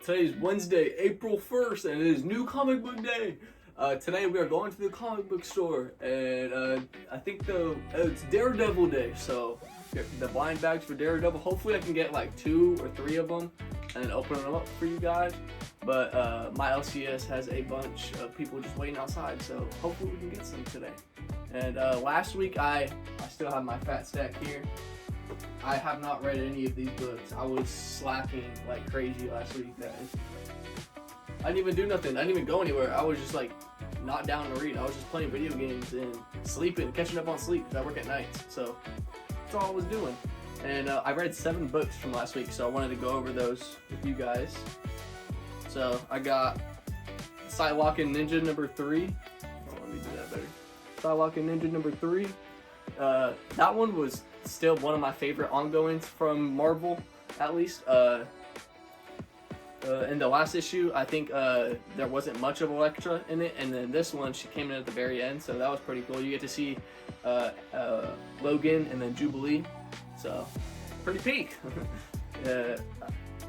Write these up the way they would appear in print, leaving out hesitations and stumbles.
Today's Wednesday, April 1st, and it is New Comic Book Day. Today we are going to the comic book store, and I think it's Daredevil Day, so get the blind bags for Daredevil. Hopefully I can get like 2 or 3 of them and then open them up for you guys. But my LCS has a bunch of people just waiting outside, so hopefully we can get some today. And last week I still have my fat stack here. I have not read any of these books. I was slacking like crazy last week, guys. I didn't even do nothing. I didn't even go anywhere. I was just like not down to read. I was just playing video games and sleeping, catching up on sleep because I work at nights. So that's all I was doing. And I read 7 books from last week, so I wanted to go over those with you guys. So I got Psylocke and Ninja number 3. Oh, let me do that better. Psylocke and Ninja number 3. That one was still one of my favorite ongoings from Marvel, at least. In the last issue, I think there wasn't much of Elektra in it, and then this one, she came in at the very end, so that was pretty cool. You get to see Logan and then Jubilee, so pretty peak.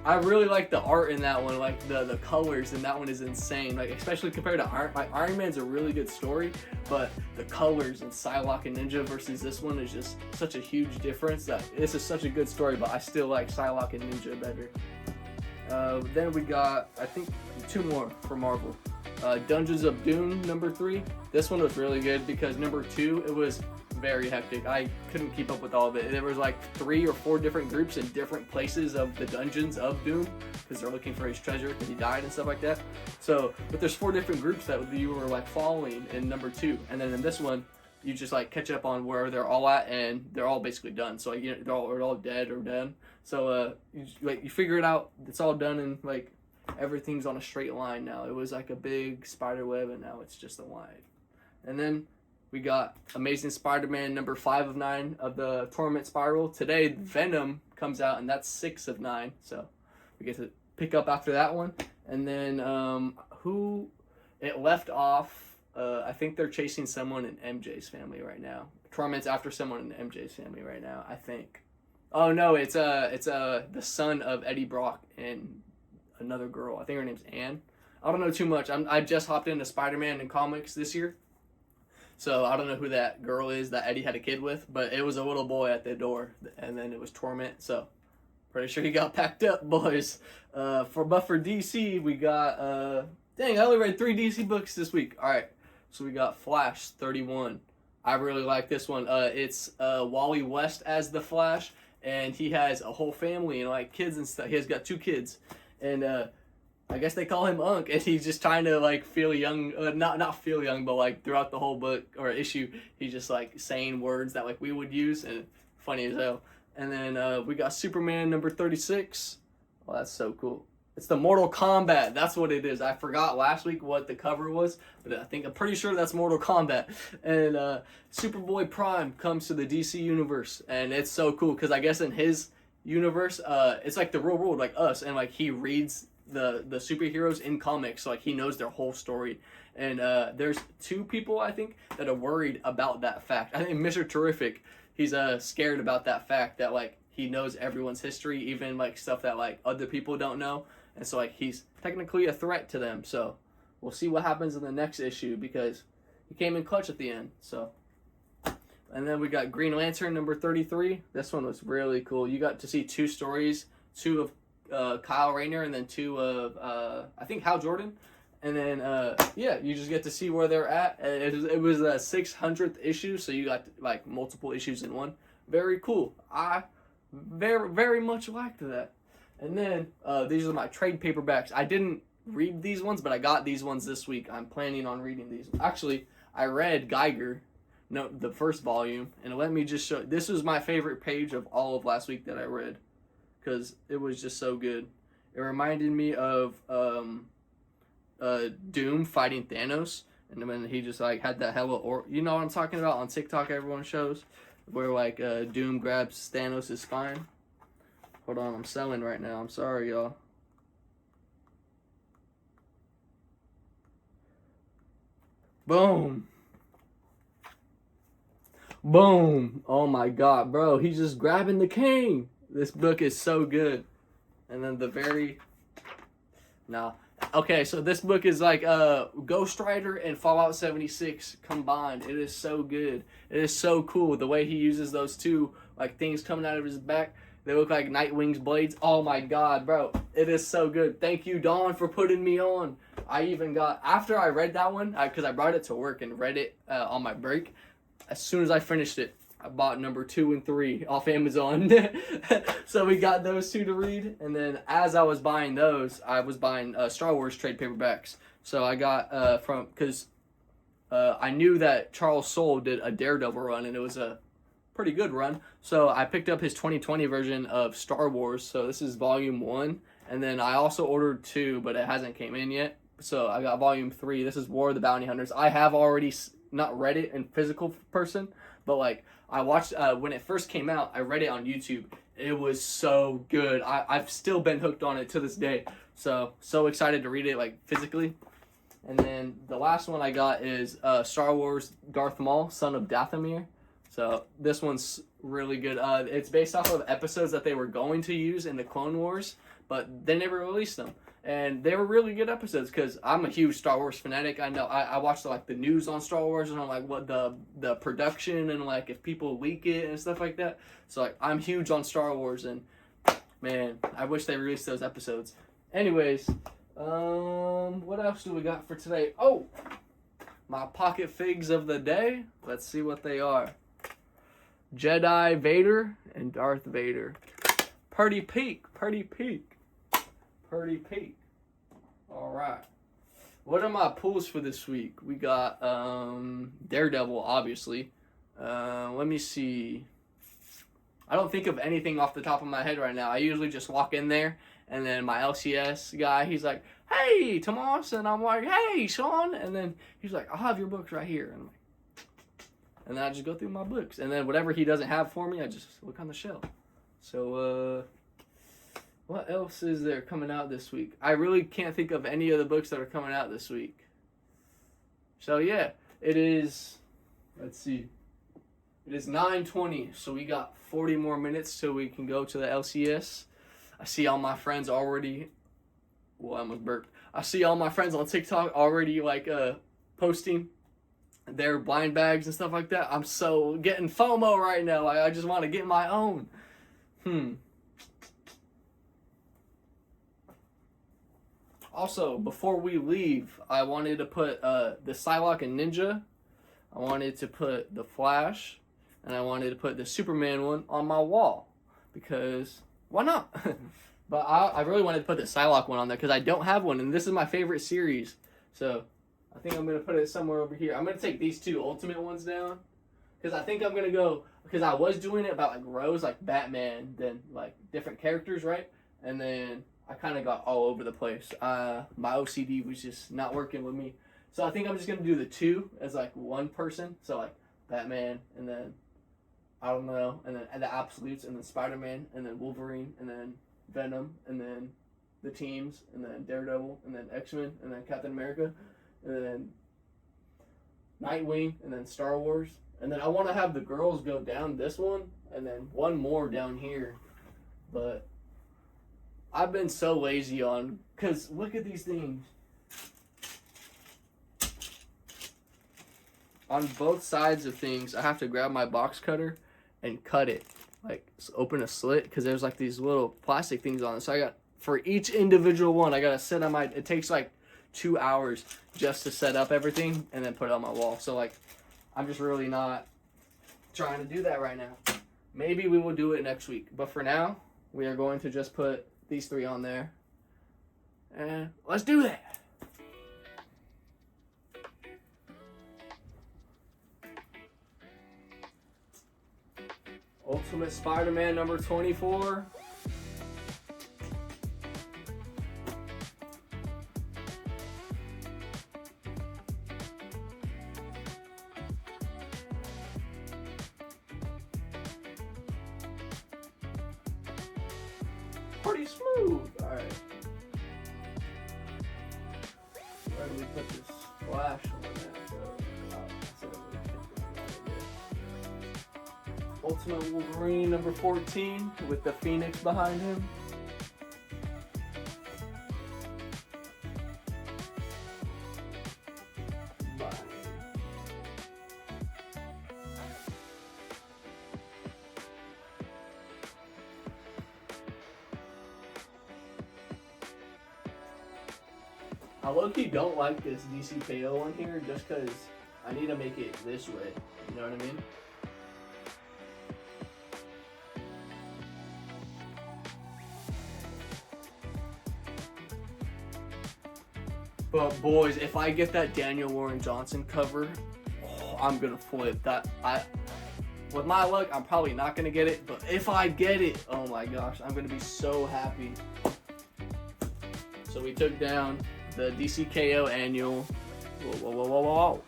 I really like the art in that one, like the colors in that one is insane, like especially compared to Iron Man's a really good story, but the colors in Psylocke and Ninja versus this one is just such a huge difference that this is such a good story, but I still like Psylocke and Ninja better. Then we got, I think, 2 more for Marvel. Dungeons of Doom number 3. This one was really good because number 2, it was very hectic. I couldn't keep up with all of it. There was like 3 or 4 different groups in different places of the Dungeons of Doom because they're looking for his treasure because he died and stuff like that. So, but there's 4 different groups that you were like following in number 2, and then in this one, you just like catch up on where they're all at, and they're all basically done. So like, you know, they're all dead or done. So you figure it out. It's all done, and like everything's on a straight line now. It was like a big spider web, and now it's just a line. And then we got Amazing Spider-Man number 5 of 9 of the Torment Spiral. Today Venom comes out, and that's 6 of 9. So we get to pick up after that one. And then who it left off. I think they're chasing someone in MJ's family right now. Torment's after someone in MJ's family right now, I think. Oh no, it's the son of Eddie Brock and another girl. I think her name's Anne. I don't know too much. I just hopped into Spider-Man and comics this year, so I don't know who that girl is that Eddie had a kid with. But it was a little boy at the door, and then it was Torment. So pretty sure he got packed up, boys. For DC, we got dang, I only read 3 DC books this week. All right. So we got Flash 31. I really like this one. It's Wally West as the Flash, and he has a whole family and like kids and stuff. He has got 2 kids, and I guess they call him Unc, and he's just trying to like feel young, not feel young, but like throughout the whole book or issue, he's just like saying words that like we would use, and funny as hell. And then we got Superman number 36. Well, that's so cool. It's the Mortal Kombat. That's what it is. I forgot last week what the cover was, but I'm pretty sure that's Mortal Kombat. And Superboy Prime comes to the DC universe, and it's so cool because I guess in his universe, it's like the real world, like us, and like he reads the superheroes in comics, so like he knows their whole story. And there's 2 people I think that are worried about that fact. I think Mr. Terrific, he's scared about that fact that like he knows everyone's history, even like stuff that like other people don't know. And so like he's technically a threat to them. So we'll see what happens in the next issue because he came in clutch at the end. So, and then we got Green Lantern number 33. This one was really cool. You got to see 2 stories, 2 of Kyle Rayner and then 2 of I think Hal Jordan. And then yeah, you just get to see where they're at. It was a 600th issue, so you got like multiple issues in one. Very cool. I very much liked that. And then these are my trade paperbacks. I didn't read these ones, but I got these ones this week. I'm planning on reading these. Actually, I read Geiger, the first volume, and let me just show. This was my favorite page of all of last week that I read because it was just so good. It reminded me of Doom fighting Thanos, and when he just like had that hella, or you know what I'm talking about on TikTok, everyone shows where like Doom grabs Thanos' spine. Hold on, I'm selling right now. I'm sorry, y'all. Boom. Boom. Oh my god, bro. He's just grabbing the cane. This book is so good. And then the very No. Okay, so this book is like Ghost Rider and Fallout 76 combined. It is so good. It is so cool the way he uses those two like things coming out of his back. They look like Nightwing's blades. Oh my god, bro. It is so good. Thank you, Dawn, for putting me on. I even got, after I read that one, because I brought it to work and read it on my break, as soon as I finished it, I bought number 2 and 3 off Amazon. So we got those two to read. And then as I was buying those, I was buying Star Wars trade paperbacks. So I got because I knew that Charles Soule did a Daredevil run, and it was a pretty good run. So I picked up his 2020 version of Star Wars. So this is volume 1. And then I also ordered 2, but it hasn't came in yet. So I got volume 3. This is War of the Bounty Hunters. I have already not read it in physical person, but like I watched when it first came out. I read it on YouTube. It was so good. I've still been hooked on it to this day. So excited to read it like physically. And then the last one I got is Star Wars Darth Maul, Son of Dathomir. So this one's really good. It's based off of episodes that they were going to use in the Clone Wars, but they never released them. And they were really good episodes because I'm a huge Star Wars fanatic. I know I watched like the news on Star Wars and I'm like what the production and like if people leak it and stuff like that. So like I'm huge on Star Wars and man, I wish they released those episodes. Anyways, what else do we got for today? Oh, my pocket figs of the day. Let's see what they are. Jedi Vader and Darth Vader. Purdy Peak. Purdy Peak. Purdy Peak. Alright. What are my pulls for this week? We got Daredevil, obviously. Let me see. I don't think of anything off the top of my head right now. I usually just walk in there, and then my LCS guy, he's like, hey, Tomas, and I'm like, hey, Sean, and then he's like, I'll have your books right here. And I'm like, and then I just go through my books, and then whatever he doesn't have for me, I just look on the shelf. So, what else is there coming out this week? I really can't think of any of the books that are coming out this week. So yeah, it is, let's see, it is 9:20, so we got 40 more minutes till we can go to the LCS. I see all my friends already, well, I almost burped. I see all my friends on TikTok already like posting their blind bags and stuff like that. I'm so getting FOMO right now. I just want to get my own. Also, before we leave, I wanted to put the Psylocke and Ninja. I wanted to put the Flash. And I wanted to put the Superman one on my wall. Because, why not? But I really wanted to put the Psylocke one on there because I don't have one. And this is my favorite series. So, I think I'm going to put it somewhere over here. I'm going to take these two Ultimate ones down. Because I think I'm going to go... Because I was doing it about like rows, like Batman, then like different characters, right? And then... I kind of got all over the place. My OCD was just not working with me. So I think I'm just going to do the two as like one person. So like Batman and then, I don't know, and then the Absolutes and then Spider-Man and then Wolverine and then Venom and then the teams and then Daredevil and then X-Men and then Captain America and then Nightwing and then Star Wars. And then I want to have the girls go down this one and then one more down here. But... I've been so lazy on, because look at these things. On both sides of things, I have to grab my box cutter and cut it. Like, open a slit, because there's like these little plastic things on it. So I got, for each individual one, I got to set on my, it takes like 2 hours just to set up everything and then put it on my wall. So like, I'm just really not trying to do that right now. Maybe we will do it next week. But for now, we are going to just put these 3 on there. And let's do that. Ultimate Spider-Man number 24. Pretty smooth. Alright. Where do we put this flash on that? Ultimate Wolverine number 14 with the Phoenix behind him. I low-key don't like this DCKO one here just because I need to make it this way. You know what I mean? But boys, if I get that Daniel Warren Johnson cover, I'm gonna flip. With my luck, I'm probably not gonna get it. But if I get it, oh my gosh, I'm gonna be so happy. So we took down the DCKO annual. Whoa.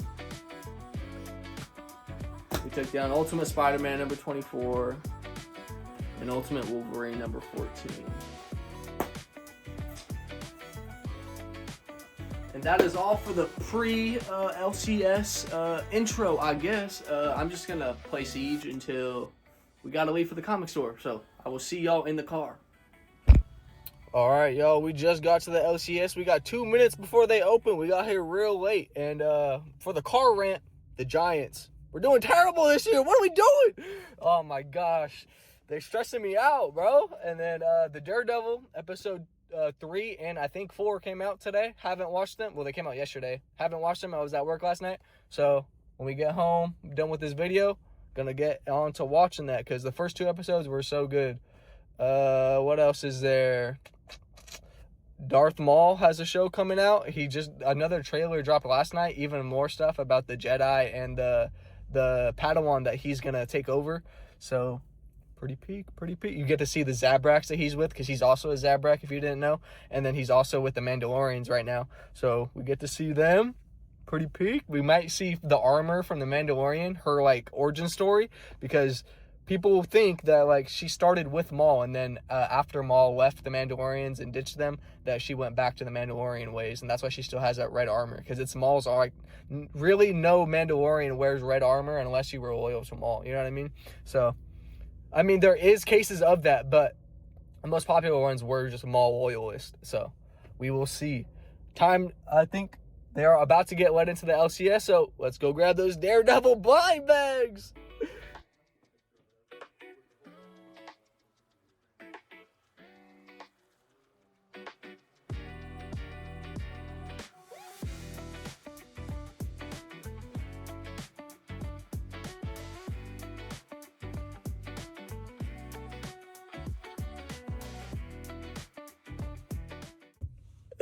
We took down Ultimate Spider-Man number 24 and Ultimate Wolverine number 14. And that is all for the pre-LCS intro, I guess. I'm just going to play Siege until we got to leave for the comic store. So I will see y'all in the car. All right, y'all. We just got to the LCS. We got 2 minutes before they open. We got here real late. And for the car rant, the Giants. We're doing terrible this year. What are we doing? Oh, my gosh. They're stressing me out, bro. And then the Daredevil episode 3 and I think 4 came out today. Haven't watched them. Well, they came out yesterday. Haven't watched them. I was at work last night. So when we get home, done with this video, gonna get on to watching that because the first 2 episodes were so good. What else is there? Darth Maul has a show coming out. Another trailer dropped last night. Even more stuff about the Jedi and the Padawan that he's gonna take over. So pretty peak. You get to see the Zabraks that he's with because he's also a Zabrak if you didn't know. And then he's also with the Mandalorians right now. So we get to see them. Pretty peak. We might see the armor from the Mandalorian, her like origin story, because people think that like she started with Maul and then after Maul left the Mandalorians and ditched them, that she went back to the Mandalorian ways. And that's why she still has that red armor because it's Maul's like really no Mandalorian wears red armor unless you were loyal to Maul. You know what I mean? So I mean, there is cases of that, but the most popular ones were just Maul loyalists. So we will see. I think they are about to get let into the LCS, so let's go grab those Daredevil blind bags.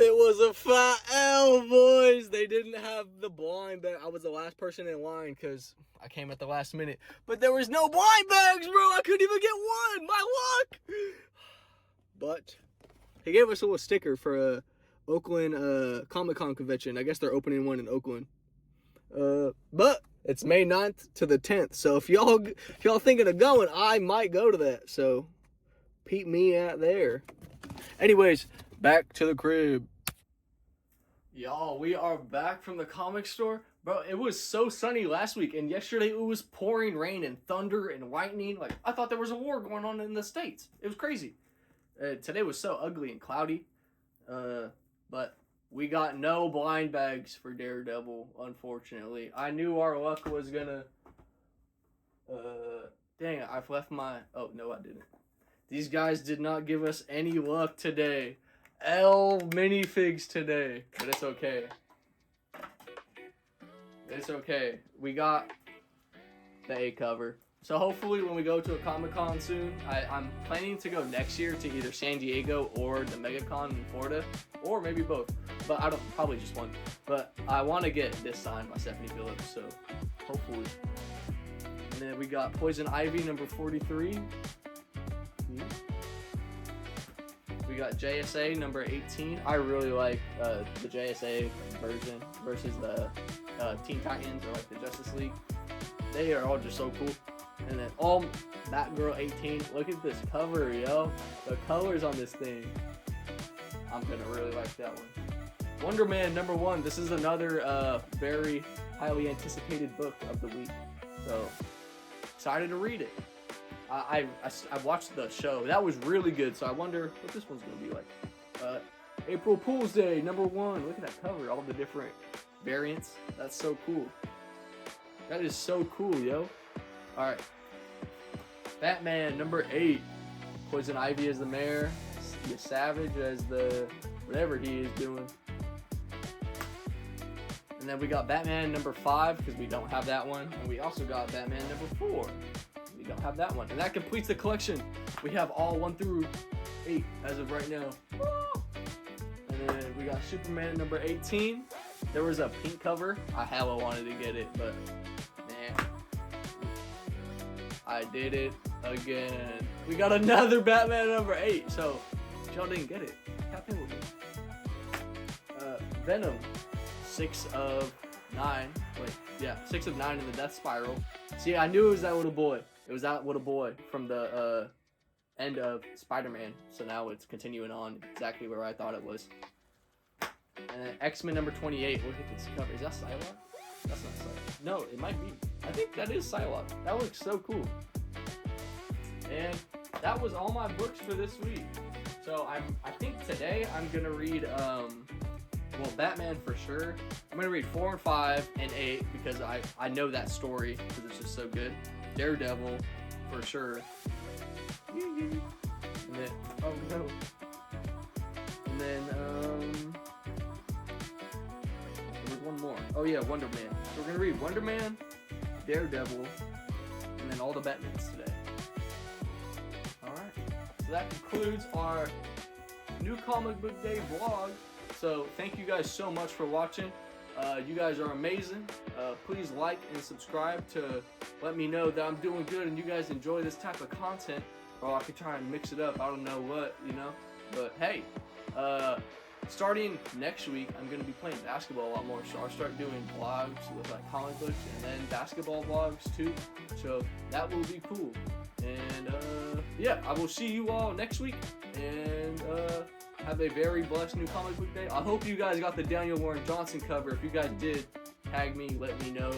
It was a fat L, boys. They didn't have the blind bag. I was the last person in line because I came at the last minute. But there was no blind bags, bro. I couldn't even get one. My luck. But he gave us a little sticker for a Oakland Comic-Con convention. I guess they're opening one in Oakland. But it's May 9th to the 10th. So if y'all thinking of going, I might go to that. So peep me out there. Anyways, back to the crib. Y'all, we are back from the comic store. Bro, it was so sunny last week, and yesterday it was pouring rain and thunder and lightning. Like, I thought there was a war going on in the States. It was crazy. Today was so ugly and cloudy. But we got no blind bags for Daredevil, unfortunately. I knew our luck was gonna... dang, I've left my... Oh, no, I didn't. These guys did not give us any luck today. L minifigs today, but it's okay. It's okay. We got the A cover. So hopefully when we go to a Comic-Con soon, I'm planning to go next year to either San Diego or the MegaCon in Florida, or maybe both. But I don't, probably just one. But I want to get this signed by Stephanie Phillips, so hopefully. And then we got Poison Ivy number 43. We got JSA number 18. I really like the JSA version versus the Teen Titans or like the Justice League. They are all just so cool. And then Batgirl 18. Look at this cover, yo. The colors on this thing. I'm gonna really like that one. Wonder Man number 1. This is another very highly anticipated book of the week. So excited to read it. I watched the show. That was really good. So I wonder what this one's gonna be like. April Fool's Day number 1. Look at that cover. All the different variants. That's so cool. That is so cool, yo. All right. Batman number 8. Poison Ivy as the mayor. Savage as the whatever he is doing. And then we got Batman number 5 because we don't have that one. And we also got Batman number 4. We don't have that one. And that completes the collection. We have all 1 through 8 as of right now. And then we got Superman number 18. There was a pink cover. I hella wanted to get it, but nah. I did it again. We got another Batman number 8. So if y'all didn't get it, tap in with me. Venom, 6 of 9. Wait, yeah, 6 of 9 in the Death Spiral. See, I knew it was that little boy. It was that little boy from the end of Spider-Man. So now it's continuing on exactly where I thought it was. And then X-Men number 28. Look at this cover. Is that Psylocke? That's not Psylocke. No, it might be. I think that is Psylocke. That looks so cool. And that was all my books for this week. So I think today I'm gonna read well, Batman for sure. I'm gonna read 4 and 5 and 8 because I know that story because it's just so good. Daredevil for sure. And then oh no. And then there was one more. Oh yeah, Wonder Man. So we're gonna read Wonder Man, Daredevil, and then all the Batmans today. All right. So that concludes our new comic book day vlog. So thank you guys so much for watching. You guys are amazing. Please like and subscribe to let me know that I'm doing good and you guys enjoy this type of content. Or I could try and mix it up. I don't know what, you know. But hey, starting next week, I'm going to be playing basketball a lot more. So I'll start doing vlogs with like comic books and then basketball vlogs too. So that will be cool. And yeah, I will see you all next week. And have a very blessed new comic book day. I hope you guys got the Daniel Warren Johnson cover. If you guys did, tag me, let me know.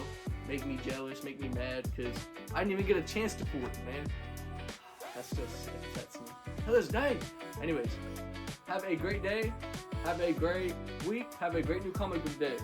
Make me jealous, make me mad, because I didn't even get a chance to pull it, man. That's just sick. That's me. To this day. Anyways, have a great day. Have a great week. Have a great new comic book day.